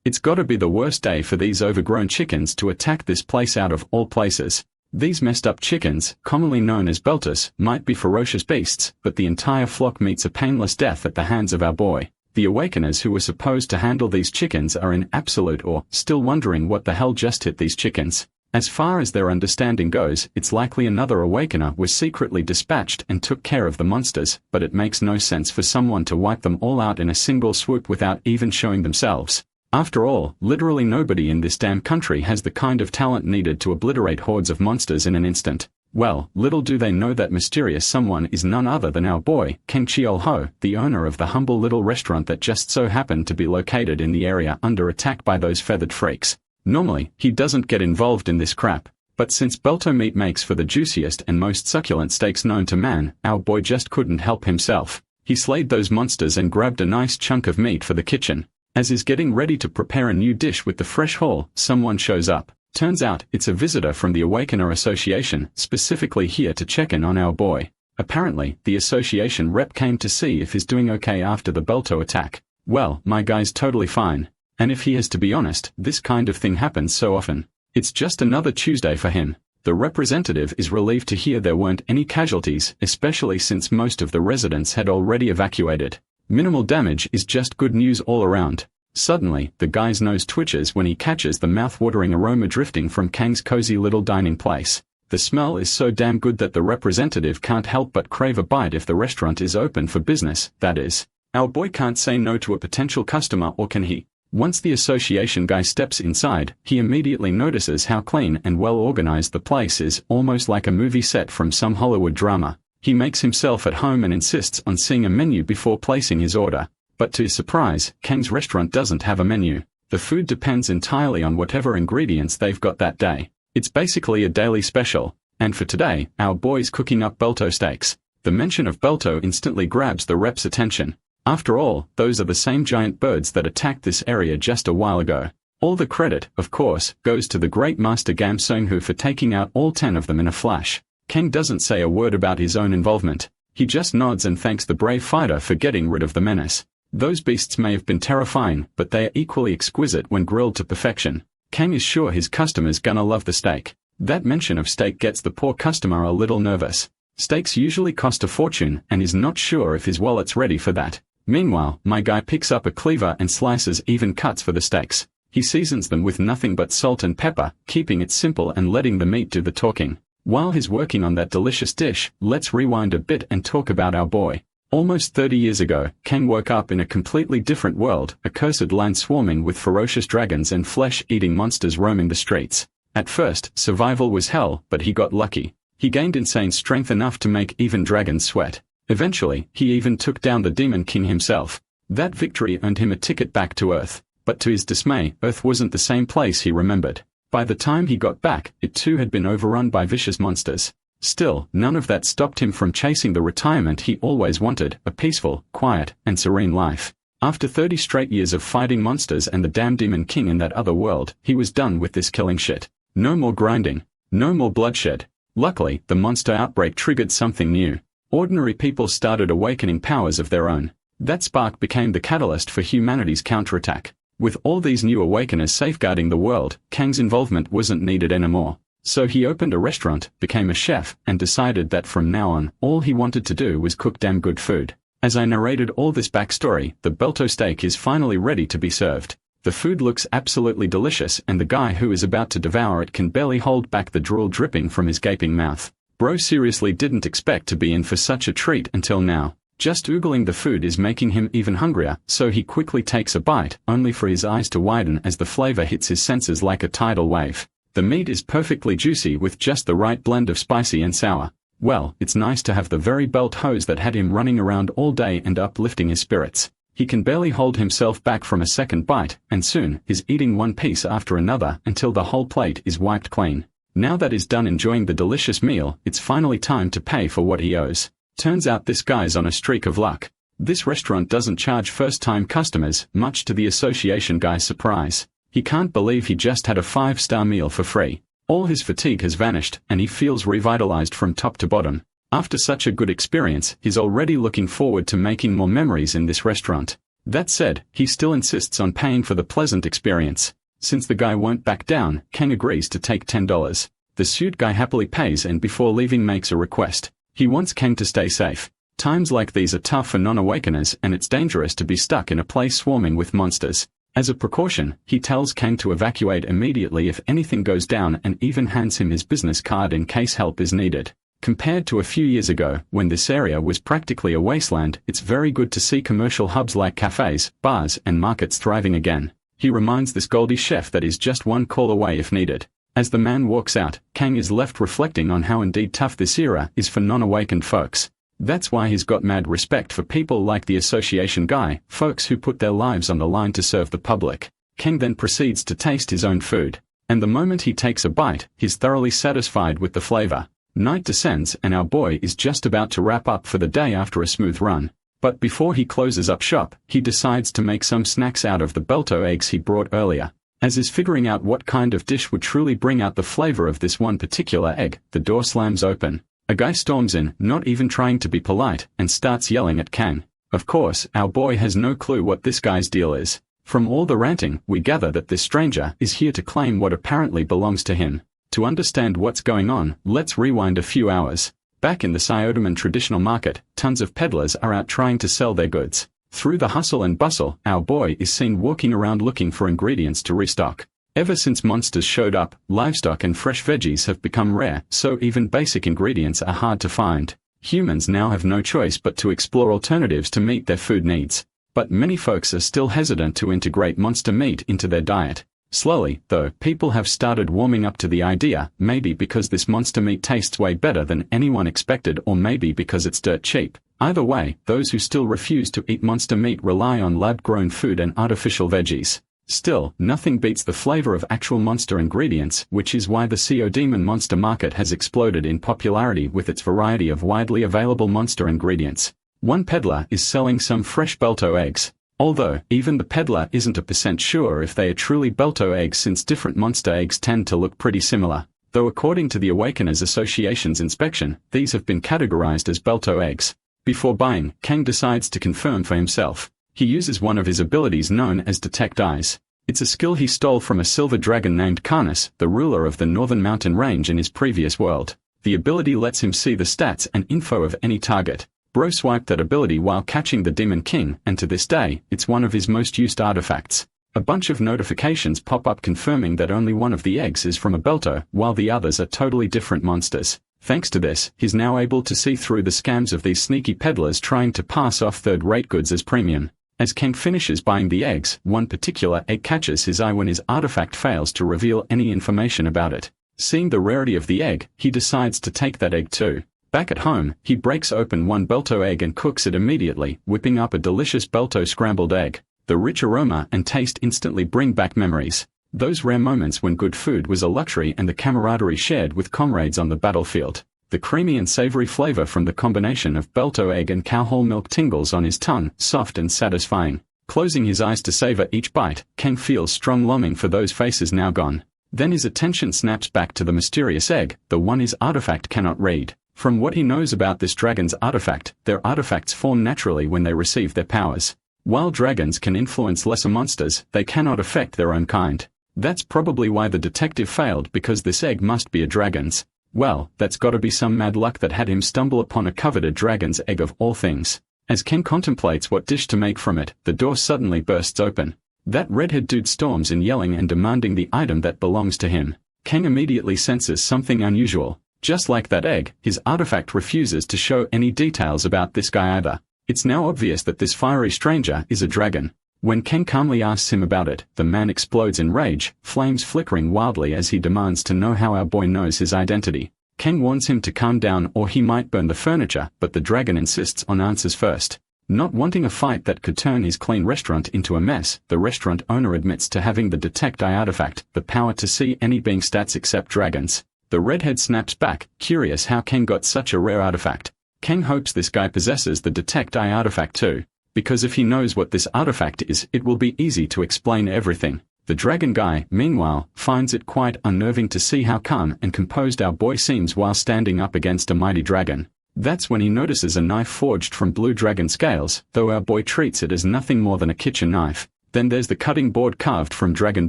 It's gotta be the worst day for these overgrown chickens to attack this place out of all places. These messed up chickens, commonly known as belters, might be ferocious beasts, but the entire flock meets a painless death at the hands of our boy. The awakeners who were supposed to handle these chickens are in absolute awe, still wondering what the hell just hit these chickens. As far as their understanding goes, it's likely another awakener was secretly dispatched and took care of the monsters, but it makes no sense for someone to wipe them all out in a single swoop without even showing themselves. After all, literally nobody in this damn country has the kind of talent needed to obliterate hordes of monsters in an instant. Well, little do they know that mysterious someone is none other than our boy, Kang Cheol-ho, the owner of the humble little restaurant that just so happened to be located in the area under attack by those feathered freaks. Normally, he doesn't get involved in this crap, but since belto meat makes for the juiciest and most succulent steaks known to man, our boy just couldn't help himself. He slayed those monsters and grabbed a nice chunk of meat for the kitchen. As he's getting ready to prepare a new dish with the fresh haul, someone shows up. Turns out, it's a visitor from the Awakener Association, specifically here to check in on our boy. Apparently, the association rep came to see if he's doing okay after the belto attack. Well, my guy's totally fine. And if he has to be honest, this kind of thing happens so often. It's just another Tuesday for him. The representative is relieved to hear there weren't any casualties, especially since most of the residents had already evacuated. Minimal damage is just good news all around. Suddenly, the guy's nose twitches when he catches the mouth-watering aroma drifting from Kang's cozy little dining place. The smell is so damn good that the representative can't help but crave a bite if the restaurant is open for business, that is. Our boy can't say no to a potential customer, or can he? Once the association guy steps inside, he immediately notices how clean and well organized the place is, almost like a movie set from some Hollywood drama. He makes himself at home and insists on seeing a menu before placing his order. But to his surprise, Kang's restaurant doesn't have a menu. The food depends entirely on whatever ingredients they've got that day. It's basically a daily special. And for today, our boy's cooking up belto steaks. The mention of belto instantly grabs the rep's attention. After all, those are the same giant birds that attacked this area just a while ago. All the credit, of course, goes to the great master Gam Seung-hoo for taking out all 10 of them in a flash. Kang doesn't say a word about his own involvement. He just nods and thanks the brave fighter for getting rid of the menace. Those beasts may have been terrifying, but they are equally exquisite when grilled to perfection. Kang is sure his customer's gonna love the steak. That mention of steak gets the poor customer a little nervous. Steaks usually cost a fortune, and he's not sure if his wallet's ready for that. Meanwhile, my guy picks up a cleaver and slices even cuts for the steaks. He seasons them with nothing but salt and pepper, keeping it simple and letting the meat do the talking. While he's working on that delicious dish, let's rewind a bit and talk about our boy. Almost 30 years ago, Kang woke up in a completely different world, a cursed land swarming with ferocious dragons and flesh-eating monsters roaming the streets. At first, survival was hell, but he got lucky. He gained insane strength enough to make even dragons sweat. Eventually, he even took down the Demon King himself. That victory earned him a ticket back to Earth. But to his dismay, Earth wasn't the same place he remembered. By the time he got back, it too had been overrun by vicious monsters. Still, none of that stopped him from chasing the retirement he always wanted, a peaceful, quiet, and serene life. After 30 straight years of fighting monsters and the damn Demon King in that other world, he was done with this killing shit. No more grinding. No more bloodshed. Luckily, the monster outbreak triggered something new. Ordinary people started awakening powers of their own. That spark became the catalyst for humanity's counterattack. With all these new awakeners safeguarding the world, Kang's involvement wasn't needed anymore. So he opened a restaurant, became a chef, and decided that from now on, all he wanted to do was cook damn good food. As I narrated all this backstory, the belto steak is finally ready to be served. The food looks absolutely delicious and the guy who is about to devour it can barely hold back the drool dripping from his gaping mouth. Bro seriously didn't expect to be in for such a treat until now. Just oogling the food is making him even hungrier, so he quickly takes a bite, only for his eyes to widen as the flavor hits his senses like a tidal wave. The meat is perfectly juicy with just the right blend of spicy and sour. Well, it's nice to have the very belt hose that had him running around all day and uplifting his spirits. He can barely hold himself back from a second bite, and soon, is eating one piece after another until the whole plate is wiped clean. Now that he's done enjoying the delicious meal, it's finally time to pay for what he owes. Turns out this guy's on a streak of luck. This restaurant doesn't charge first-time customers, much to the association guy's surprise. He can't believe he just had a 5-star meal for free. All his fatigue has vanished, and he feels revitalized from top to bottom. After such a good experience, he's already looking forward to making more memories in this restaurant. That said, he still insists on paying for the pleasant experience. Since the guy won't back down, Kang agrees to take $10. The suit guy happily pays and before leaving makes a request. He wants Kang to stay safe. Times like these are tough for non-awakeners and it's dangerous to be stuck in a place swarming with monsters. As a precaution, he tells Kang to evacuate immediately if anything goes down and even hands him his business card in case help is needed. Compared to a few years ago, when this area was practically a wasteland, it's very good to see commercial hubs like cafes, bars, and markets thriving again. He reminds this Goldie chef that he's just one call away if needed. As the man walks out, Kang is left reflecting on how indeed tough this era is for non-awakened folks. That's why he's got mad respect for people like the association guy, folks who put their lives on the line to serve the public. Kang then proceeds to taste his own food. And the moment he takes a bite, he's thoroughly satisfied with the flavor. Night descends and our boy is just about to wrap up for the day after a smooth run. But before he closes up shop, he decides to make some snacks out of the belto eggs he brought earlier. As he's figuring out what kind of dish would truly bring out the flavor of this one particular egg, the door slams open. A guy storms in, not even trying to be polite, and starts yelling at Kang. Of course, our boy has no clue what this guy's deal is. From all the ranting, we gather that this stranger is here to claim what apparently belongs to him. To understand what's going on, let's rewind a few hours. Back in the Syodaman traditional market, tons of peddlers are out trying to sell their goods. Through the hustle and bustle, our boy is seen walking around looking for ingredients to restock. Ever since monsters showed up, livestock and fresh veggies have become rare, so even basic ingredients are hard to find. Humans now have no choice but to explore alternatives to meet their food needs. But many folks are still hesitant to integrate monster meat into their diet. Slowly, though, people have started warming up to the idea, maybe because this monster meat tastes way better than anyone expected or maybe because it's dirt cheap. Either way, those who still refuse to eat monster meat rely on lab-grown food and artificial veggies. Still, nothing beats the flavor of actual monster ingredients, which is why the Syodaman monster market has exploded in popularity with its variety of widely available monster ingredients. One peddler is selling some fresh belto eggs. Although, even the peddler isn't 100% sure if they are truly belto eggs since different monster eggs tend to look pretty similar. Though according to the Awakeners Association's inspection, these have been categorized as belto eggs. Before buying, Kang decides to confirm for himself. He uses one of his abilities known as Detect Eyes. It's a skill he stole from a silver dragon named Karnas, the ruler of the northern mountain range in his previous world. The ability lets him see the stats and info of any target. Bro swiped that ability while catching the Demon King, and to this day, it's one of his most used artifacts. A bunch of notifications pop up confirming that only one of the eggs is from a belto, while the others are totally different monsters. Thanks to this, he's now able to see through the scams of these sneaky peddlers trying to pass off third-rate goods as premium. As Kang finishes buying the eggs, one particular egg catches his eye when his artifact fails to reveal any information about it. Seeing the rarity of the egg, he decides to take that egg too. Back at home, he breaks open one belto egg and cooks it immediately, whipping up a delicious belto scrambled egg. The rich aroma and taste instantly bring back memories. Those rare moments when good food was a luxury and the camaraderie shared with comrades on the battlefield. The creamy and savory flavor from the combination of belto egg and cow whole milk tingles on his tongue, soft and satisfying. Closing his eyes to savor each bite, Kang feels strong longing for those faces now gone. Then his attention snaps back to the mysterious egg, the one his artifact cannot read. From what he knows about this dragon's artifact, their artifacts form naturally when they receive their powers. While dragons can influence lesser monsters, they cannot affect their own kind. That's probably why the detective failed, because this egg must be a dragon's. Well, that's gotta be some mad luck that had him stumble upon a coveted dragon's egg of all things. As Ken contemplates what dish to make from it, the door suddenly bursts open. That redhead dude storms in yelling and demanding the item that belongs to him. Ken immediately senses something unusual. Just like that egg, his artifact refuses to show any details about this guy either. It's now obvious that this fiery stranger is a dragon. When Ken calmly asks him about it, the man explodes in rage, flames flickering wildly as he demands to know how our boy knows his identity. Ken warns him to calm down or he might burn the furniture, but the dragon insists on answers first. Not wanting a fight that could turn his clean restaurant into a mess, the restaurant owner admits to having the Detect Eye artifact, the power to see any being stats except dragons. The redhead snaps back, curious how Ken got such a rare artifact. Ken hopes this guy possesses the Detect Eye artifact too, because if he knows what this artifact is, it will be easy to explain everything. The dragon guy, meanwhile, finds it quite unnerving to see how calm and composed our boy seems while standing up against a mighty dragon. That's when he notices a knife forged from blue dragon scales, though our boy treats it as nothing more than a kitchen knife. Then there's the cutting board carved from dragon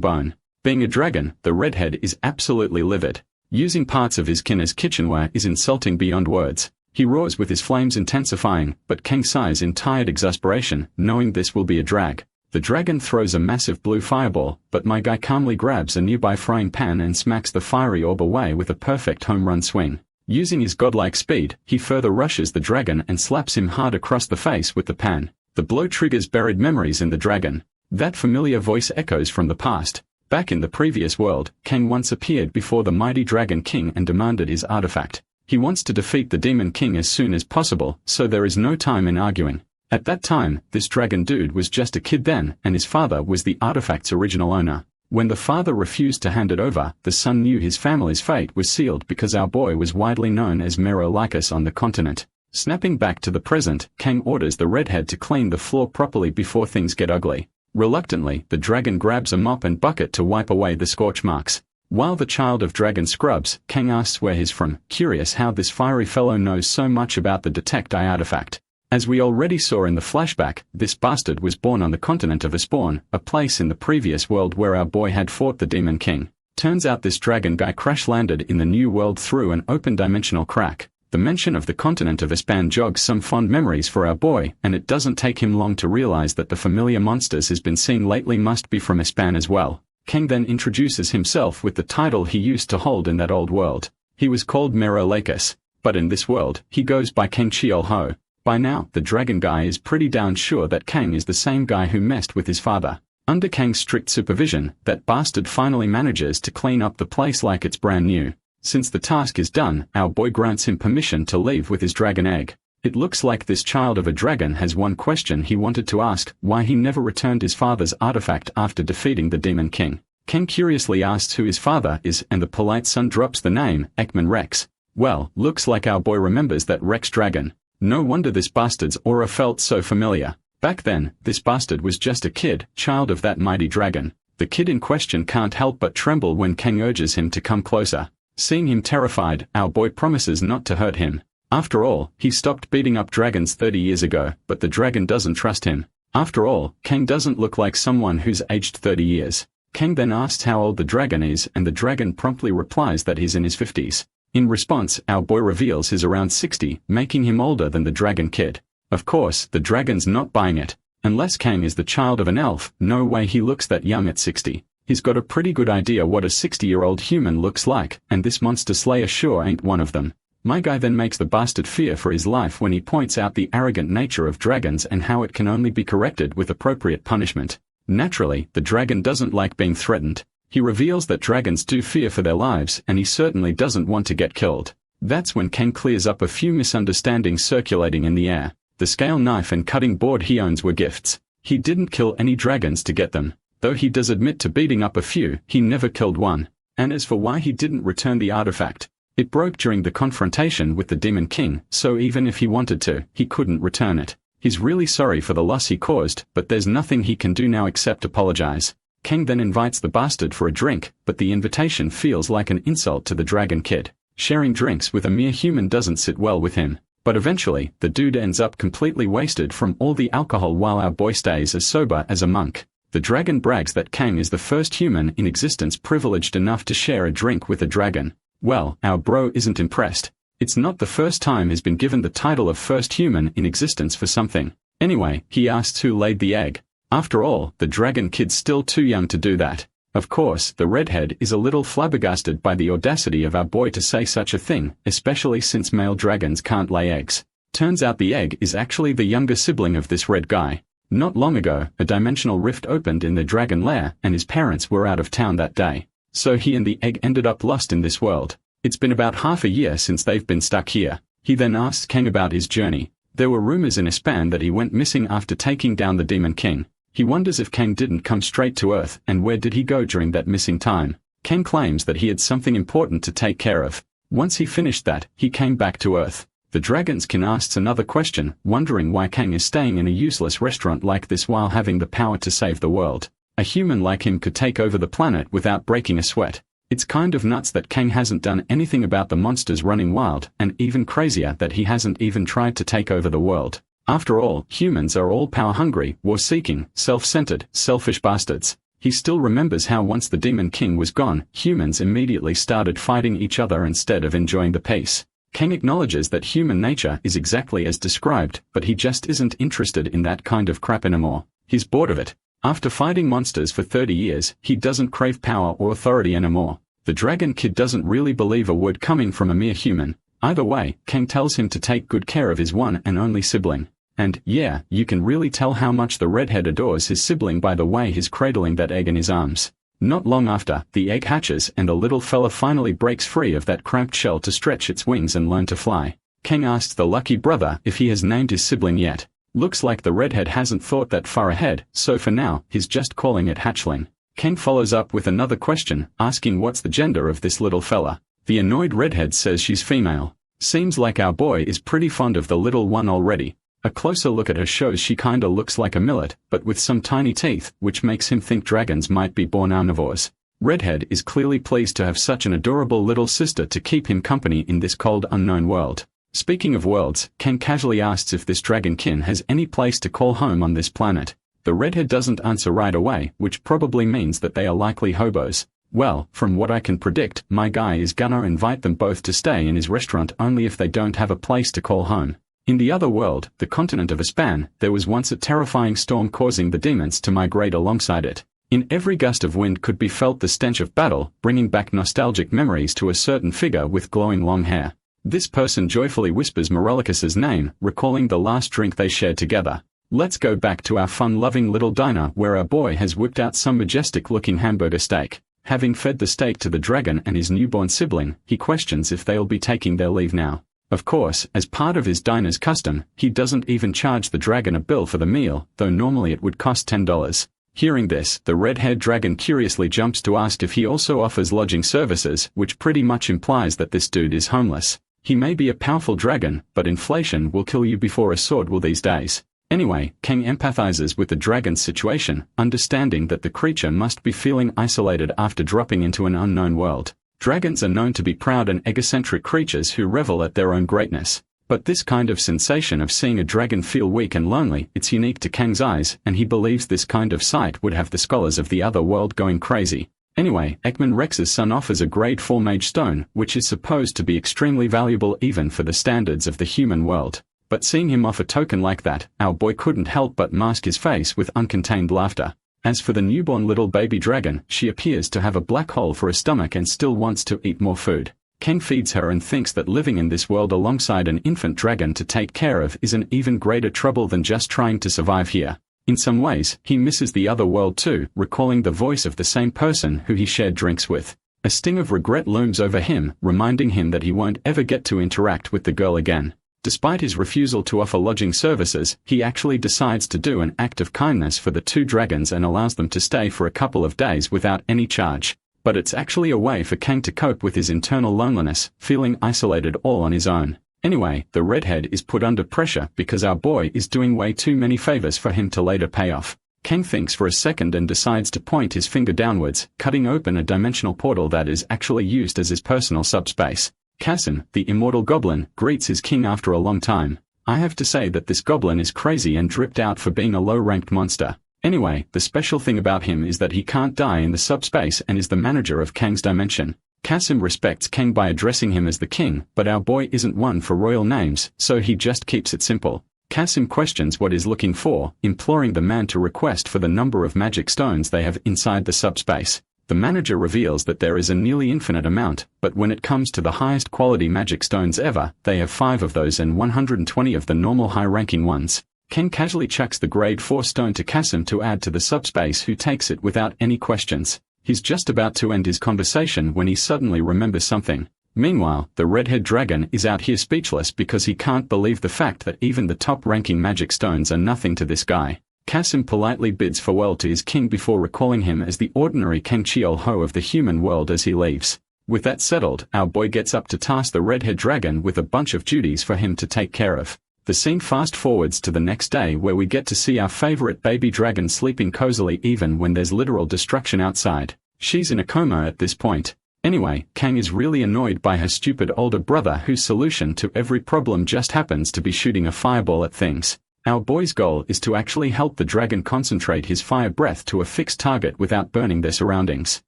bone. Being a dragon, the redhead is absolutely livid. Using parts of his kin as kitchenware is insulting beyond words. He roars with his flames intensifying, but Kang sighs in tired exasperation, knowing this will be a drag. The dragon throws a massive blue fireball, but my guy calmly grabs a nearby frying pan and smacks the fiery orb away with a perfect home run swing. Using his godlike speed, he further rushes the dragon and slaps him hard across the face with the pan. The blow triggers buried memories in the dragon. That familiar voice echoes from the past. Back in the previous world, Kang once appeared before the mighty Dragon King and demanded his artifact. He wants to defeat the Demon King as soon as possible, so there is no time in arguing. At that time, this dragon dude was just a kid then, and his father was the artifact's original owner. When the father refused to hand it over, the son knew his family's fate was sealed because our boy was widely known as Merolicus on the continent. Snapping back to the present, Kang orders the redhead to clean the floor properly before things get ugly. Reluctantly, the dragon grabs a mop and bucket to wipe away the scorch marks. While the child of dragon scrubs, Kang asks where he's from, curious how this fiery fellow knows so much about the Detect Eye artifact. As we already saw in the flashback, this bastard was born on the continent of Aspawn, a place in the previous world where our boy had fought the Demon King. Turns out this dragon guy crash-landed in the new world through an open dimensional crack. The mention of the continent of Aspan jogs some fond memories for our boy, and it doesn't take him long to realize that the familiar monsters he's been seeing lately must be from Aspan as well. Kang then introduces himself with the title he used to hold in that old world. He was called Merolicus, but in this world, he goes by Kang Cheol-ho. By now, the dragon guy is pretty darn sure that Kang is the same guy who messed with his father. Under Kang's strict supervision, that bastard finally manages to clean up the place like it's brand new. Since the task is done, our boy grants him permission to leave with his dragon egg. It looks like this child of a dragon has one question he wanted to ask, why he never returned his father's artifact after defeating the Demon King. Kang curiously asks who his father is, and the polite son drops the name, Ekman Rex. Well, looks like our boy remembers that Rex dragon. No wonder this bastard's aura felt so familiar. Back then, this bastard was just a kid, child of that mighty dragon. The kid in question can't help but tremble when Kang urges him to come closer. Seeing him terrified, our boy promises not to hurt him. After all, he stopped beating up dragons 30 years ago, but the dragon doesn't trust him. After all, Kang doesn't look like someone who's aged 30 years. Kang then asks how old the dragon is, and the dragon promptly replies that he's in his 50s. In response, our boy reveals he's around 60, making him older than the dragon kid. Of course, the dragon's not buying it. Unless Kang is the child of an elf, no way he looks that young at 60. He's got a pretty good idea what a 60-year-old human looks like, and this monster slayer sure ain't one of them. My guy then makes the bastard fear for his life when he points out the arrogant nature of dragons and how it can only be corrected with appropriate punishment. Naturally, the dragon doesn't like being threatened. He reveals that dragons do fear for their lives, and he certainly doesn't want to get killed. That's when Kang clears up a few misunderstandings circulating in the air. The scale knife and cutting board he owns were gifts. He didn't kill any dragons to get them. Though he does admit to beating up a few, he never killed one. And as for why he didn't return the artifact, it broke during the confrontation with the Demon King, so even if he wanted to, he couldn't return it. He's really sorry for the loss he caused, but there's nothing he can do now except apologize. Kang then invites the bastard for a drink, but the invitation feels like an insult to the dragon kid. Sharing drinks with a mere human doesn't sit well with him. But eventually, the dude ends up completely wasted from all the alcohol while our boy stays as sober as a monk. The dragon brags that Kang is the first human in existence privileged enough to share a drink with a dragon. Well, our bro isn't impressed. It's not the first time he's been given the title of first human in existence for something. Anyway, he asks who laid the egg. After all, the dragon kid's still too young to do that. Of course, the redhead is a little flabbergasted by the audacity of our boy to say such a thing, especially since male dragons can't lay eggs. Turns out the egg is actually the younger sibling of this red guy. Not long ago, a dimensional rift opened in the dragon lair, and his parents were out of town that day. So he and the egg ended up lost in this world. It's been about half a year since they've been stuck here. He then asks Kang about his journey. There were rumors in Aspan that he went missing after taking down the Demon King. He wonders if Kang didn't come straight to Earth, and where did he go during that missing time. Kang claims that he had something important to take care of. Once he finished that, he came back to Earth. The dragon's kin asks another question, wondering why Kang is staying in a useless restaurant like this while having the power to save the world. A human like him could take over the planet without breaking a sweat. It's kind of nuts that Kang hasn't done anything about the monsters running wild, and even crazier that he hasn't even tried to take over the world. After all, humans are all power-hungry, war-seeking, self-centered, selfish bastards. He still remembers how once the Demon King was gone, humans immediately started fighting each other instead of enjoying the peace. Kang acknowledges that human nature is exactly as described, but he just isn't interested in that kind of crap anymore. He's bored of it. After fighting monsters for 30 years, he doesn't crave power or authority anymore. The Dragon Kid doesn't really believe a word coming from a mere human. Either way, Kang tells him to take good care of his one and only sibling. And, yeah, you can really tell how much the redhead adores his sibling by the way he's cradling that egg in his arms. Not long after, the egg hatches and the little fella finally breaks free of that cramped shell to stretch its wings and learn to fly. Kang asks the lucky brother if he has named his sibling yet. Looks like the redhead hasn't thought that far ahead, so for now, he's just calling it hatchling. Kang follows up with another question, asking what's the gender of this little fella. The annoyed redhead says she's female. Seems like our boy is pretty fond of the little one already. A closer look at her shows she kinda looks like a millet, but with some tiny teeth, which makes him think dragons might be born omnivores. Redhead is clearly pleased to have such an adorable little sister to keep him company in this cold unknown world. Speaking of worlds, Kang casually asks if this dragonkin has any place to call home on this planet. The redhead doesn't answer right away, which probably means that they are likely hobos. Well, from what I can predict, my guy is gonna invite them both to stay in his restaurant only if they don't have a place to call home. In the other world, the continent of Aspan, there was once a terrifying storm causing the demons to migrate alongside it. In every gust of wind could be felt the stench of battle, bringing back nostalgic memories to a certain figure with glowing long hair. This person joyfully whispers Morellicus's name, recalling the last drink they shared together. Let's go back to our fun-loving little diner where our boy has whipped out some majestic-looking hamburger steak. Having fed the steak to the dragon and his newborn sibling, he questions if they'll be taking their leave now. Of course, as part of his diner's custom, he doesn't even charge the dragon a bill for the meal, though normally it would cost $10. Hearing this, the red-haired dragon curiously jumps to ask if he also offers lodging services, which pretty much implies that this dude is homeless. He may be a powerful dragon, but inflation will kill you before a sword will these days. Anyway, Kang empathizes with the dragon's situation, understanding that the creature must be feeling isolated after dropping into an unknown world. Dragons are known to be proud and egocentric creatures who revel at their own greatness. But this kind of sensation of seeing a dragon feel weak and lonely, it's unique to Kang's eyes, and he believes this kind of sight would have the scholars of the other world going crazy. Anyway, Ekman Rex's son offers a grade 4 mage stone, which is supposed to be extremely valuable even for the standards of the human world. But seeing him offer a token like that, our boy couldn't help but mask his face with uncontained laughter. As for the newborn little baby dragon, she appears to have a black hole for a stomach and still wants to eat more food. Kang feeds her and thinks that living in this world alongside an infant dragon to take care of is an even greater trouble than just trying to survive here. In some ways, he misses the other world too, recalling the voice of the same person who he shared drinks with. A sting of regret looms over him, reminding him that he won't ever get to interact with the girl again. Despite his refusal to offer lodging services, he actually decides to do an act of kindness for the two dragons and allows them to stay for a couple of days without any charge. But it's actually a way for Kang to cope with his internal loneliness, feeling isolated all on his own. Anyway, the redhead is put under pressure because our boy is doing way too many favors for him to later pay off. Kang thinks for a second and decides to point his finger downwards, cutting open a dimensional portal that is actually used as his personal subspace. Kasim, the immortal goblin, greets his king after a long time. I have to say that this goblin is crazy and dripped out for being a low-ranked monster. Anyway, the special thing about him is that he can't die in the subspace and is the manager of Kang's dimension. Kasim respects Kang by addressing him as the king, but our boy isn't one for royal names, so he just keeps it simple. Kasim questions what he's looking for, imploring the man to request for the number of magic stones they have inside the subspace. The manager reveals that there is a nearly infinite amount, but when it comes to the highest quality magic stones ever, they have 5 of those and 120 of the normal high-ranking ones. Kang casually chucks the grade 4 stone to Kasim to add to the subspace, who takes it without any questions. He's just about to end his conversation when he suddenly remembers something. Meanwhile, the redhead dragon is out here speechless because he can't believe the fact that even the top-ranking magic stones are nothing to this guy. Kasim politely bids farewell to his king before recalling him as the ordinary Kang Cheol-ho of the human world as he leaves. With that settled, our boy gets up to task the redhead dragon with a bunch of duties for him to take care of. The scene fast forwards to the next day where we get to see our favorite baby dragon sleeping cozily even when there's literal destruction outside. She's in a coma at this point. Anyway, Kang is really annoyed by her stupid older brother whose solution to every problem just happens to be shooting a fireball at things. Our boy's goal is to actually help the dragon concentrate his fire breath to a fixed target without burning their surroundings.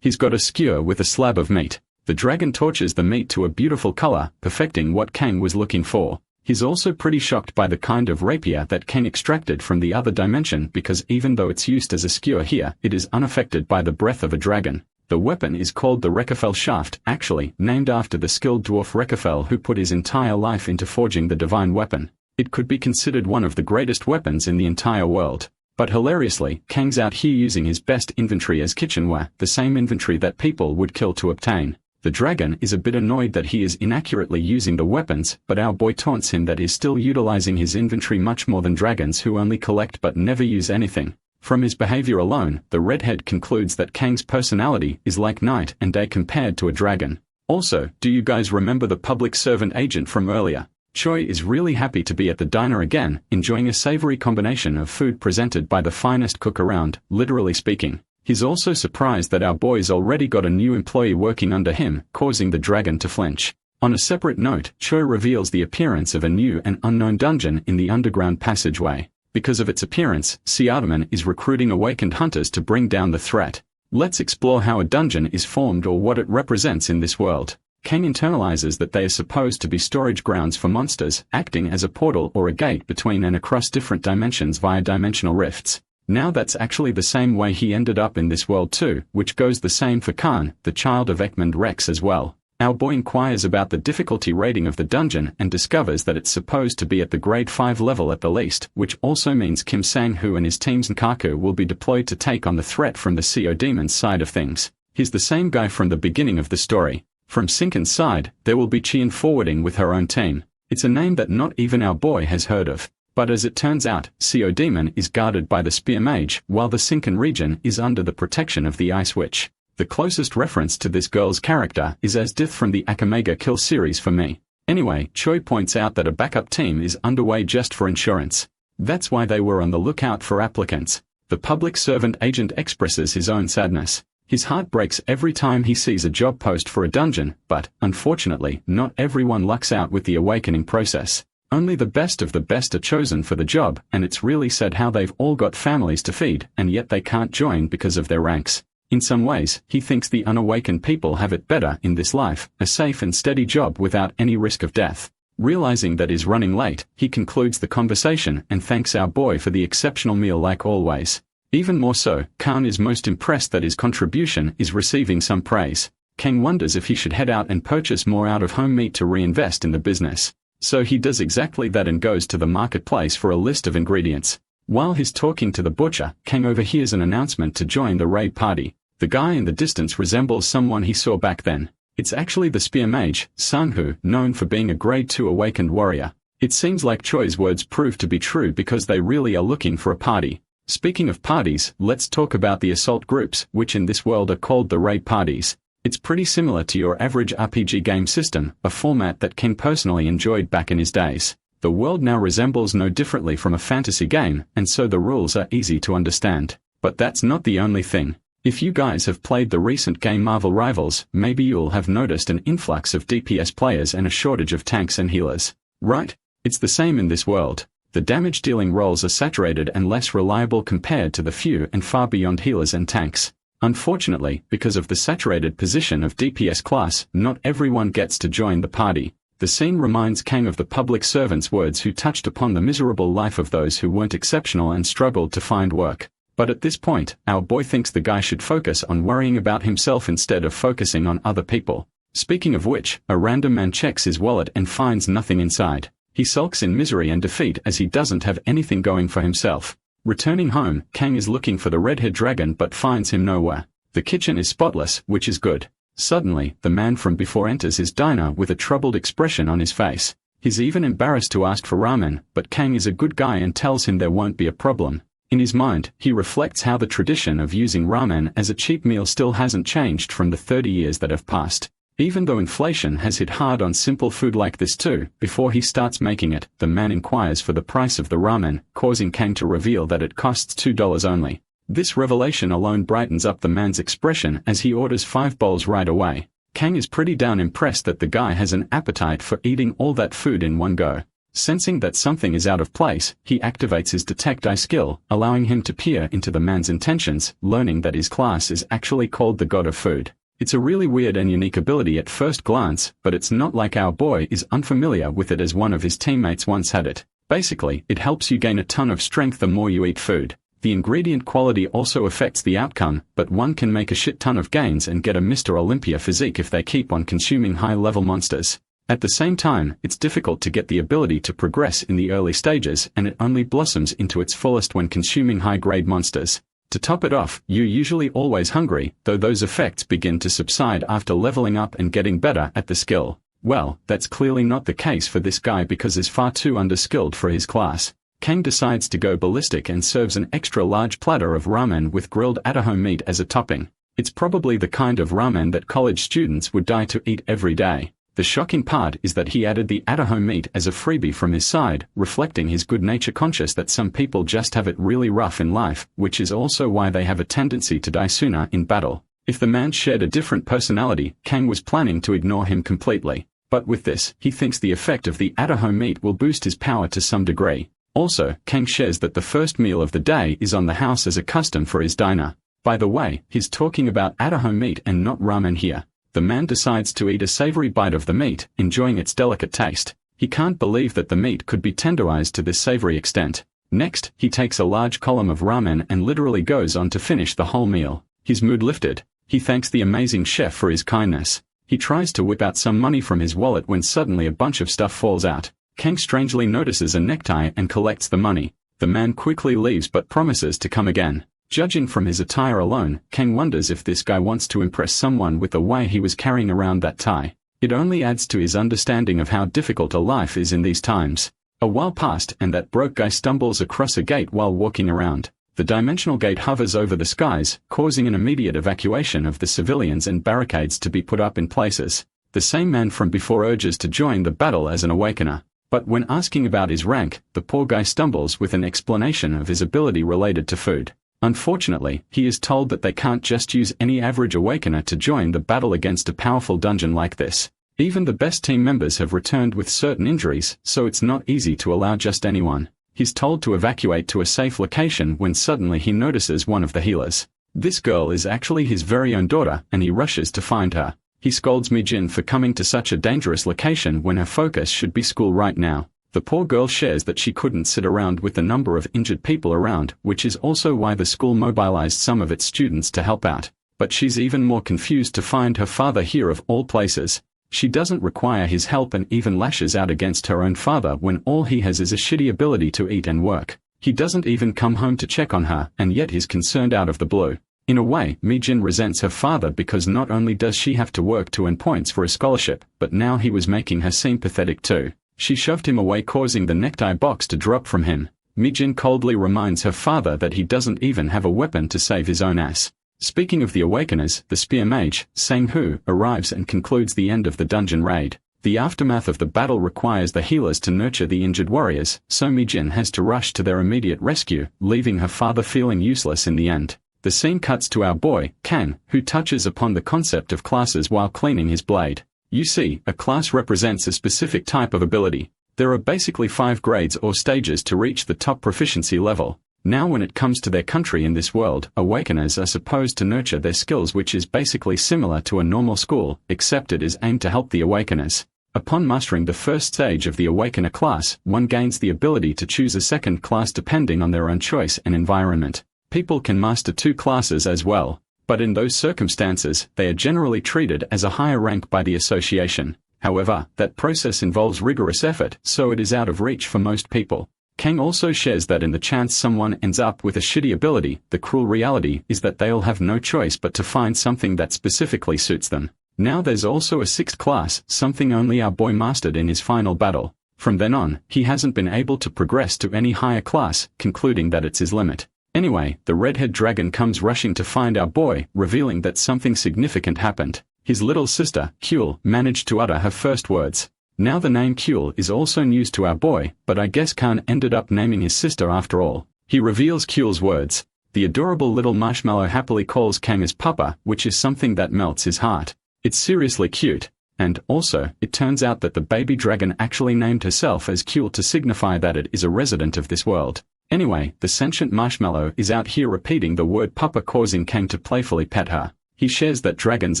He's got a skewer with a slab of meat. The dragon torches the meat to a beautiful color, perfecting what Kang was looking for. He's also pretty shocked by the kind of rapier that Kang extracted from the other dimension because even though it's used as a skewer here, it is unaffected by the breath of a dragon. The weapon is called the Recap shaft, actually named after the skilled dwarf Recap who put his entire life into forging the divine weapon. It could be considered one of the greatest weapons in the entire world. But hilariously, Kang's out here using his best inventory as kitchenware, the same inventory that people would kill to obtain. The dragon is a bit annoyed that he is inaccurately using the weapons, but our boy taunts him that he's still utilizing his inventory much more than dragons who only collect but never use anything. From his behavior alone, the redhead concludes that Kang's personality is like night and day compared to a dragon. Also, do you guys remember the public servant agent from earlier? Choi is really happy to be at the diner again, enjoying a savory combination of food presented by the finest cook around, literally speaking. He's also surprised that our boy's already got a new employee working under him, causing the dragon to flinch. On a separate note, Choi reveals the appearance of a new and unknown dungeon in the underground passageway. Because of its appearance, Siardaman is recruiting awakened hunters to bring down the threat. Let's explore how a dungeon is formed or what it represents in this world. Kang internalizes that they are supposed to be storage grounds for monsters, acting as a portal or a gate between and across different dimensions via dimensional rifts. Now that's actually the same way he ended up in this world too, which goes the same for Khan, the child of Ekmund Rex as well. Our boy inquires about the difficulty rating of the dungeon and discovers that it's supposed to be at the grade 5 level at the least, which also means Kim Sang-hoo and his teams Nkaku will be deployed to take on the threat from the CO Demon's side of things. He's the same guy from the beginning of the story. From Sinkin's side, there will be Chien forwarding with her own team. It's a name that not even our boy has heard of. But as it turns out, CO Demon is guarded by the Spear Mage, while the Sinkin region is under the protection of the Ice Witch. The closest reference to this girl's character is as Dith from the Akamega Kill series for me. Anyway, Choi points out that a backup team is underway just for insurance. That's why they were on the lookout for applicants. The public servant agent expresses his own sadness. His heart breaks every time he sees a job post for a dungeon, but, unfortunately, not everyone lucks out with the awakening process. Only the best of the best are chosen for the job, and it's really sad how they've all got families to feed, and yet they can't join because of their ranks. In some ways, he thinks the unawakened people have it better in this life, a safe and steady job without any risk of death. Realizing that he's running late, he concludes the conversation and thanks our boy for the exceptional meal like always. Even more so, Khan is most impressed that his contribution is receiving some praise. Kang wonders if he should head out and purchase more out-of-home meat to reinvest in the business. So he does exactly that and goes to the marketplace for a list of ingredients. While he's talking to the butcher, Kang overhears an announcement to join the raid party. The guy in the distance resembles someone he saw back then. It's actually the Spear Mage, Sang-hoo, known for being a grade 2 awakened warrior. It seems like Choi's words prove to be true because they really are looking for a party. Speaking of parties, let's talk about the assault groups, which in this world are called the raid parties. It's pretty similar to your average RPG game system, a format that King personally enjoyed back in his days. The world now resembles no differently from a fantasy game, and so the rules are easy to understand. But that's not the only thing. If you guys have played the recent game Marvel Rivals, maybe you'll have noticed an influx of DPS players and a shortage of tanks and healers. Right? It's the same in this world. The damage-dealing roles are saturated and less reliable compared to the few and far beyond healers and tanks. Unfortunately, because of the saturated position of DPS class, not everyone gets to join the party. The scene reminds Kang of the public servant's words who touched upon the miserable life of those who weren't exceptional and struggled to find work. But at this point, our boy thinks the guy should focus on worrying about himself instead of focusing on other people. Speaking of which, a random man checks his wallet and finds nothing inside. He sulks in misery and defeat as he doesn't have anything going for himself. Returning home, Kang is looking for the red-haired dragon but finds him nowhere. The kitchen is spotless, which is good. Suddenly, the man from before enters his diner with a troubled expression on his face. He's even embarrassed to ask for ramen, but Kang is a good guy and tells him there won't be a problem. In his mind, he reflects how the tradition of using ramen as a cheap meal still hasn't changed from the 30 years that have passed. Even though inflation has hit hard on simple food like this too, before he starts making it, the man inquires for the price of the ramen, causing Kang to reveal that it costs $2 only. This revelation alone brightens up the man's expression as he orders 5 bowls right away. Kang is pretty down impressed that the guy has an appetite for eating all that food in one go. Sensing that something is out of place, he activates his Detect Eye skill, allowing him to peer into the man's intentions, learning that his class is actually called the God of Food. It's a really weird and unique ability at first glance, but it's not like our boy is unfamiliar with it as one of his teammates once had it. Basically, it helps you gain a ton of strength the more you eat food. The ingredient quality also affects the outcome, but one can make a shit ton of gains and get a Mr. Olympia physique if they keep on consuming high-level monsters. At the same time, it's difficult to get the ability to progress in the early stages, and it only blossoms into its fullest when consuming high-grade monsters. To top it off, you're usually always hungry, though those effects begin to subside after leveling up and getting better at the skill. Well, that's clearly not the case for this guy because he's far too underskilled for his class. Kang decides to go ballistic and serves an extra large platter of ramen with grilled at-home meat as a topping. It's probably the kind of ramen that college students would die to eat every day. The shocking part is that he added the at-home meat as a freebie from his side, reflecting his good nature, conscious that some people just have it really rough in life, which is also why they have a tendency to die sooner in battle. If the man shared a different personality, Kang was planning to ignore him completely. But with this, he thinks the effect of the at-home meat will boost his power to some degree. Also, Kang shares that the first meal of the day is on the house as a custom for his diner. By the way, he's talking about at-home meat and not ramen here. The man decides to eat a savory bite of the meat, enjoying its delicate taste. He can't believe that the meat could be tenderized to this savory extent. Next, he takes a large column of ramen and literally goes on to finish the whole meal. His mood lifted. He thanks the amazing chef for his kindness. He tries to whip out some money from his wallet when suddenly a bunch of stuff falls out. Kang strangely notices a necktie and collects the money. The man quickly leaves but promises to come again. Judging from his attire alone, Kang wonders if this guy wants to impress someone with the way he was carrying around that tie. It only adds to his understanding of how difficult a life is in these times. A while passed and that broke guy stumbles across a gate while walking around. The dimensional gate hovers over the skies, causing an immediate evacuation of the civilians and barricades to be put up in places. The same man from before urges to join the battle as an awakener. But when asking about his rank, the poor guy stumbles with an explanation of his ability related to food. Unfortunately, he is told that they can't just use any average awakener to join the battle against a powerful dungeon like this. Even the best team members have returned with certain injuries, so it's not easy to allow just anyone. He's told to evacuate to a safe location when suddenly he notices one of the healers. This girl is actually his very own daughter, and he rushes to find her. He scolds Mi-jin for coming to such a dangerous location when her focus should be school right now. The poor girl shares that she couldn't sit around with the number of injured people around, which is also why the school mobilized some of its students to help out. But she's even more confused to find her father here of all places. She doesn't require his help and even lashes out against her own father when all he has is a shitty ability to eat and work. He doesn't even come home to check on her, and yet he's concerned out of the blue. In a way, Mi-jin resents her father because not only does she have to work to earn points for a scholarship, but now he was making her seem pathetic too. She shoved him away, causing the necktie box to drop from him. Mi-jin coldly reminds her father that he doesn't even have a weapon to save his own ass. Speaking of the Awakeners, the Spear Mage, Sang-hoo, arrives and concludes the end of the dungeon raid. The aftermath of the battle requires the healers to nurture the injured warriors, so Mi-jin has to rush to their immediate rescue, leaving her father feeling useless in the end. The scene cuts to our boy, Kang, who touches upon the concept of classes while cleaning his blade. You see, a class represents a specific type of ability. There are basically 5 grades or stages to reach the top proficiency level. Now when it comes to their country in this world, Awakeners are supposed to nurture their skills, which is basically similar to a normal school, except it is aimed to help the Awakeners. Upon mastering the first stage of the Awakener class, one gains the ability to choose a second class depending on their own choice and environment. People can master 2 classes as well, but in those circumstances, they are generally treated as a higher rank by the association. However, that process involves rigorous effort, so it is out of reach for most people. Kang also shares that in the chance someone ends up with a shitty ability, the cruel reality is that they'll have no choice but to find something that specifically suits them. Now there's also a 6th class, something only our boy mastered in his final battle. From then on, he hasn't been able to progress to any higher class, concluding that it's his limit. Anyway, the redhead dragon comes rushing to find our boy, revealing that something significant happened. His little sister, Kyul, managed to utter her first words. Now the name Kyul is also news to our boy, but I guess Khan ended up naming his sister after all. He reveals Kyul's words. The adorable little marshmallow happily calls Kang his papa, which is something that melts his heart. It's seriously cute. And, also, it turns out that the baby dragon actually named herself as Kule to signify that it is a resident of this world. Anyway, the sentient marshmallow is out here repeating the word papa, causing Kang to playfully pet her. He shares that dragons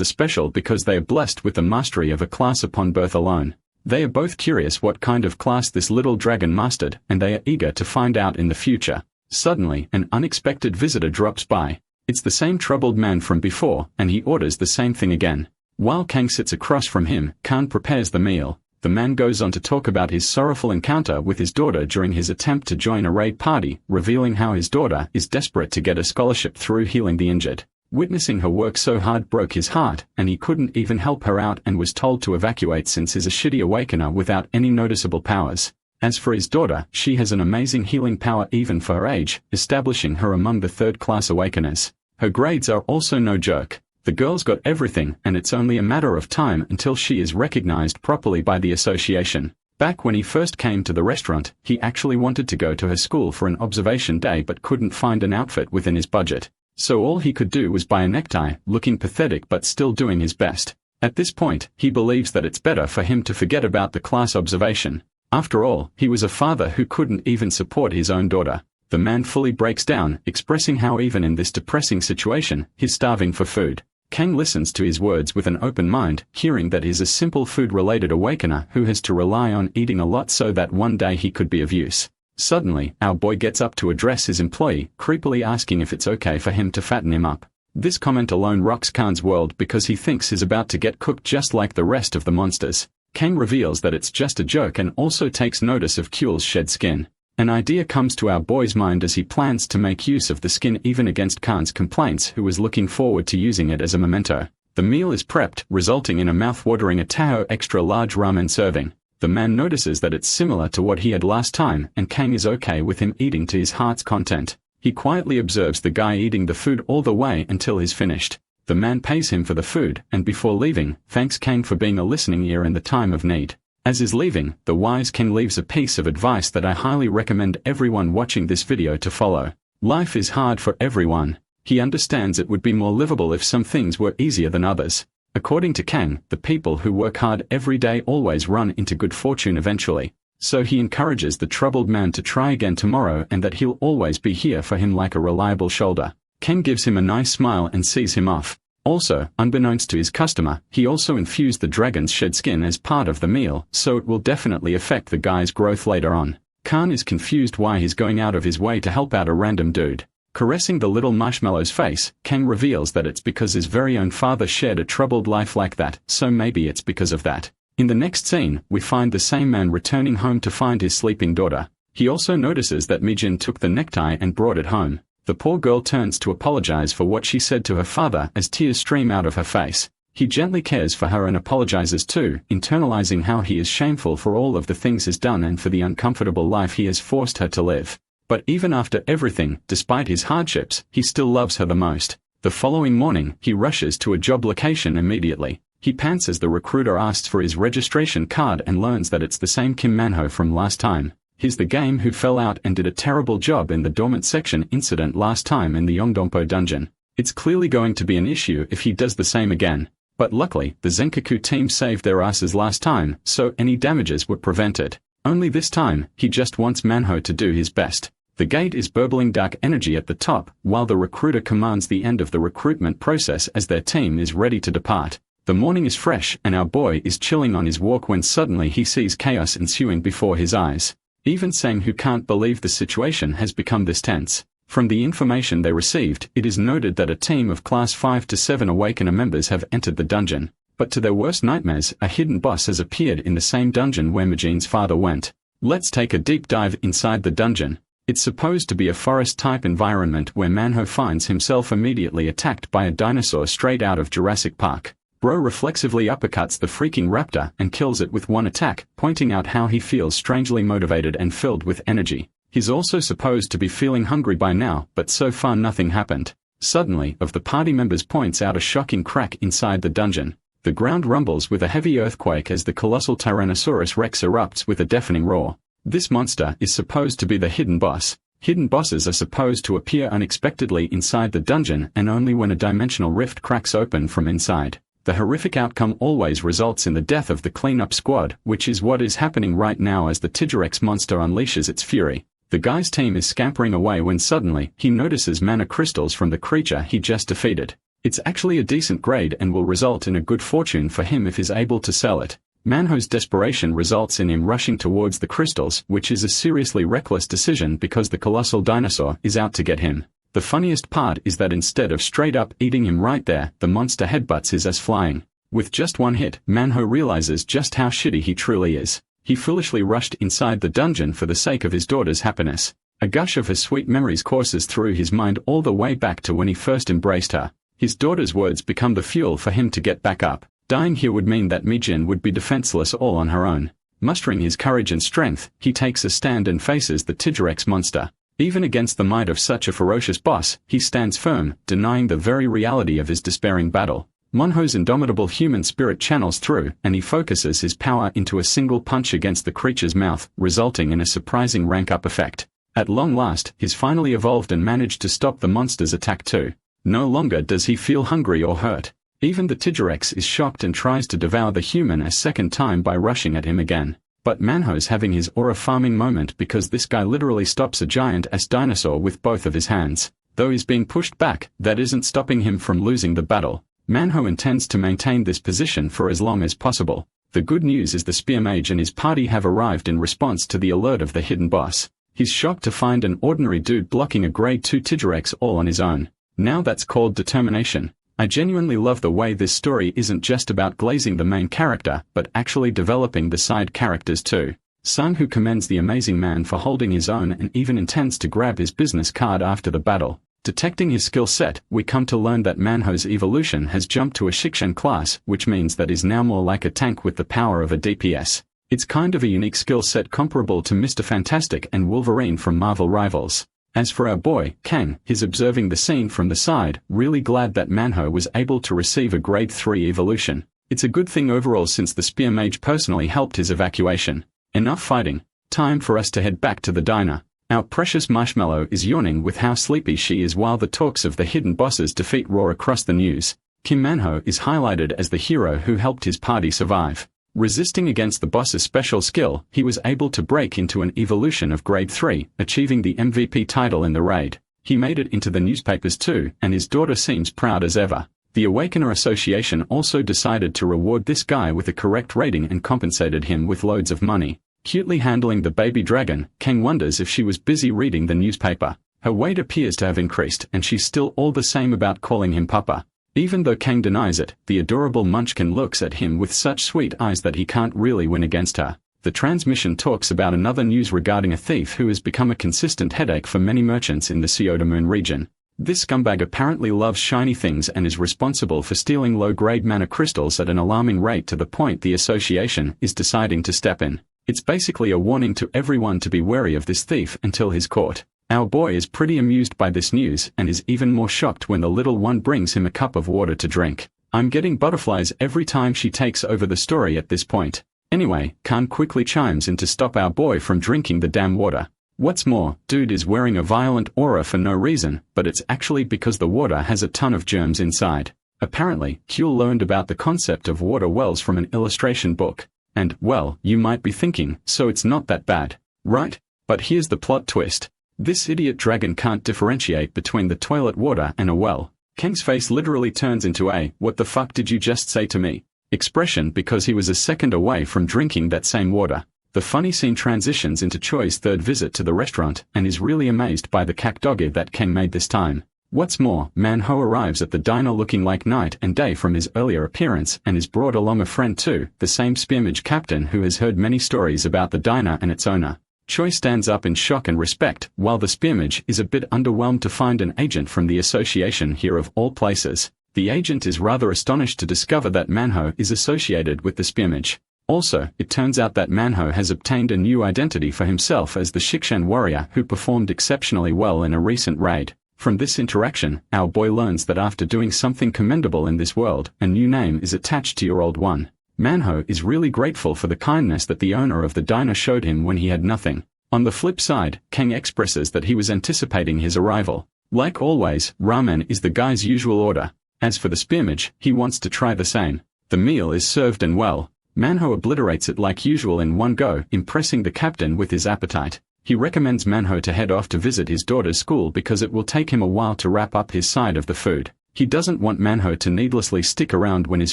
are special because they are blessed with the mastery of a class upon birth alone. They are both curious what kind of class this little dragon mastered, and they are eager to find out in the future. Suddenly, an unexpected visitor drops by. It's the same troubled man from before, and he orders the same thing again. While Kang sits across from him, Khan prepares the meal. The man goes on to talk about his sorrowful encounter with his daughter during his attempt to join a raid party, revealing how his daughter is desperate to get a scholarship through healing the injured. Witnessing her work so hard broke his heart, and he couldn't even help her out and was told to evacuate since he's a shitty awakener without any noticeable powers. As for his daughter, she has an amazing healing power even for her age, establishing her among the third-class awakeners. Her grades are also no joke. The girl's got everything, and it's only a matter of time until she is recognized properly by the association. Back when he first came to the restaurant, he actually wanted to go to her school for an observation day but couldn't find an outfit within his budget. So all he could do was buy a necktie, looking pathetic but still doing his best. At this point, he believes that it's better for him to forget about the class observation. After all, he was a father who couldn't even support his own daughter. The man fully breaks down, expressing how even in this depressing situation, he's starving for food. Kang listens to his words with an open mind, hearing that he's a simple food-related awakener who has to rely on eating a lot so that one day he could be of use. Suddenly, our boy gets up to address his employee, creepily asking if it's okay for him to fatten him up. This comment alone rocks Khan's world because he thinks he's about to get cooked just like the rest of the monsters. Kang reveals that it's just a joke and also takes notice of Kule's shed skin. An idea comes to our boy's mind as he plans to make use of the skin even against Khan's complaints, who was looking forward to using it as a memento. The meal is prepped, resulting in a mouth-watering Ataho extra-large ramen serving. The man notices that it's similar to what he had last time, and Kang is okay with him eating to his heart's content. He quietly observes the guy eating the food all the way until he's finished. The man pays him for the food, and before leaving, thanks Kang for being a listening ear in the time of need. As he's leaving, the wise Kang leaves a piece of advice that I highly recommend everyone watching this video to follow. Life is hard for everyone. He understands it would be more livable if some things were easier than others. According to Kang, the people who work hard every day always run into good fortune eventually. So he encourages the troubled man to try again tomorrow and that he'll always be here for him like a reliable shoulder. Kang gives him a nice smile and sees him off. Also, unbeknownst to his customer, he also infused the dragon's shed skin as part of the meal, so it will definitely affect the guy's growth later on. Khan is confused why he's going out of his way to help out a random dude. Caressing the little marshmallow's face, Kang reveals that it's because his very own father shared a troubled life like that, so maybe it's because of that. In the next scene, we find the same man returning home to find his sleeping daughter. He also notices that Mijin took the necktie and brought it home. The poor girl turns to apologize for what she said to her father as tears stream out of her face. He gently cares for her and apologizes too, internalizing how he is shameful for all of the things he's done and for the uncomfortable life he has forced her to live. But even after everything, despite his hardships, he still loves her the most. The following morning, he rushes to a job location immediately. He pants as the recruiter asks for his registration card and learns that it's the same Kim Manho from last time. He's the game who fell out and did a terrible job in the dormant section incident last time in the Yongdongpo dungeon. It's clearly going to be an issue if he does the same again. But luckily, the Zenkaku team saved their asses last time, so any damages were prevented. Only this time, he just wants Manho to do his best. The gate is burbling dark energy at the top, while the recruiter commands the end of the recruitment process as their team is ready to depart. The morning is fresh and our boy is chilling on his walk when suddenly he sees chaos ensuing before his eyes. Even Sang, who can't believe the situation has become this tense. From the information they received, it is noted that a team of Class 5 to 7 Awakener members have entered the dungeon. But to their worst nightmares, a hidden boss has appeared in the same dungeon where Majin's father went. Let's take a deep dive inside the dungeon. It's supposed to be a forest-type environment where Manho finds himself immediately attacked by a dinosaur straight out of Jurassic Park. Bro reflexively uppercuts the freaking raptor and kills it with one attack, pointing out how he feels strangely motivated and filled with energy. He's also supposed to be feeling hungry by now, but so far nothing happened. Suddenly, of the party members points out a shocking crack inside the dungeon. The ground rumbles with a heavy earthquake as the colossal Tyrannosaurus Rex erupts with a deafening roar. This monster is supposed to be the hidden boss. Hidden bosses are supposed to appear unexpectedly inside the dungeon and only when a dimensional rift cracks open from inside. The horrific outcome always results in the death of the cleanup squad, which is what is happening right now as the Tigrex monster unleashes its fury. The guy's team is scampering away when suddenly, he notices mana crystals from the creature he just defeated. It's actually a decent grade and will result in a good fortune for him if he's able to sell it. Manho's desperation results in him rushing towards the crystals, which is a seriously reckless decision because the colossal dinosaur is out to get him. The funniest part is that instead of straight up eating him right there, the monster headbutts his ass flying. With just one hit, Manhwa realizes just how shitty he truly is. He foolishly rushed inside the dungeon for the sake of his daughter's happiness. A gush of her sweet memories courses through his mind all the way back to when he first embraced her. His daughter's words become the fuel for him to get back up. Dying here would mean that Mijin would be defenseless all on her own. Mustering his courage and strength, he takes a stand and faces the Tigrex monster. Even against the might of such a ferocious boss, he stands firm, denying the very reality of his despairing battle. Manhwa's indomitable human spirit channels through, and he focuses his power into a single punch against the creature's mouth, resulting in a surprising rank-up effect. At long last, he's finally evolved and managed to stop the monster's attack too. No longer does he feel hungry or hurt. Even the Tigrex is shocked and tries to devour the human a second time by rushing at him again. But Manhwa's having his aura farming moment because this guy literally stops a giant-ass dinosaur with both of his hands. Though he's being pushed back, that isn't stopping him from losing the battle. Manhwa intends to maintain this position for as long as possible. The good news is the spear mage and his party have arrived in response to the alert of the hidden boss. He's shocked to find an ordinary dude blocking a grade 2 Tigrex all on his own. Now that's called determination. I genuinely love the way this story isn't just about glazing the main character, but actually developing the side characters too. Sang, who commends the amazing man for holding his own and even intends to grab his business card after the battle. Detecting his skill set, we come to learn that Manhwa's evolution has jumped to a Shikshan class, which means that he's now more like a tank with the power of a DPS. It's kind of a unique skill set comparable to Mr. Fantastic and Wolverine from Marvel Rivals. As for our boy, Kang, he's observing the scene from the side, really glad that Manhwa was able to receive a grade 3 evolution. It's a good thing overall since the spear mage personally helped his evacuation. Enough fighting. Time for us to head back to the diner. Our precious Marshmallow is yawning with how sleepy she is while the talks of the hidden boss's defeat roar across the news. Kim Manhwa is highlighted as the hero who helped his party survive. Resisting against the boss's special skill, he was able to break into an evolution of grade 3, achieving the MVP title in the raid. He made it into the newspapers too, and his daughter seems proud as ever. The Awakener Association also decided to reward this guy with a correct rating and compensated him with loads of money. Cutely handling the baby dragon, Kang wonders if she was busy reading the newspaper. Her weight appears to have increased and she's still all the same about calling him Papa. Even though Kang denies it, the adorable munchkin looks at him with such sweet eyes that he can't really win against her. The transmission talks about another news regarding a thief who has become a consistent headache for many merchants in the Seoda Moon region. This scumbag apparently loves shiny things and is responsible for stealing low-grade mana crystals at an alarming rate to the point the association is deciding to step in. It's basically a warning to everyone to be wary of this thief until he's caught. Our boy is pretty amused by this news and is even more shocked when the little one brings him a cup of water to drink. I'm getting butterflies every time she takes over the story at this point. Anyway, Khan quickly chimes in to stop our boy from drinking the damn water. What's more, dude is wearing a violent aura for no reason, but it's actually because the water has a ton of germs inside. Apparently, Kyul learned about the concept of water wells from an illustration book. And, well, you might be thinking, so it's not that bad, right? But here's the plot twist. This idiot dragon can't differentiate between the toilet water and a well. Kang's face literally turns into a, "What the fuck did you just say to me?" expression because he was a second away from drinking that same water. The funny scene transitions into Choi's third visit to the restaurant and is really amazed by the cactoggy that Kang made this time. What's more, Manhwa arrives at the diner looking like night and day from his earlier appearance and is brought along a friend too, the same spearmage captain who has heard many stories about the diner and its owner. Choi stands up in shock and respect, while the spearmage is a bit underwhelmed to find an agent from the association here of all places. The agent is rather astonished to discover that Manhwa is associated with the spearmage. Also, it turns out that Manhwa has obtained a new identity for himself as the Shikshan warrior who performed exceptionally well in a recent raid. From this interaction, our boy learns that after doing something commendable in this world, a new name is attached to your old one. Manhwa is really grateful for the kindness that the owner of the diner showed him when he had nothing. On the flip side, Kang expresses that he was anticipating his arrival. Like always, ramen is the guy's usual order. As for the spearmage, he wants to try the same. The meal is served and well. Manhwa obliterates it like usual in one go, impressing the captain with his appetite. He recommends Manhwa to head off to visit his daughter's school because it will take him a while to wrap up his side of the food. He doesn't want Manhwa to needlessly stick around when he's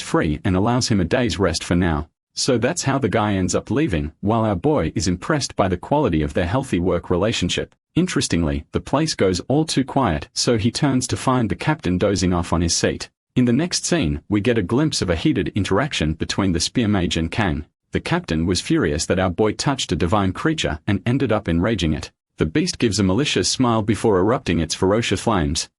free and allows him a day's rest for now. So that's how the guy ends up leaving, while our boy is impressed by the quality of their healthy work relationship. Interestingly, the place goes all too quiet, so he turns to find the captain dozing off on his seat. In the next scene, we get a glimpse of a heated interaction between the spear mage and Kang. The captain was furious that our boy touched a divine creature and ended up enraging it. The beast gives a malicious smile before erupting its ferocious flames.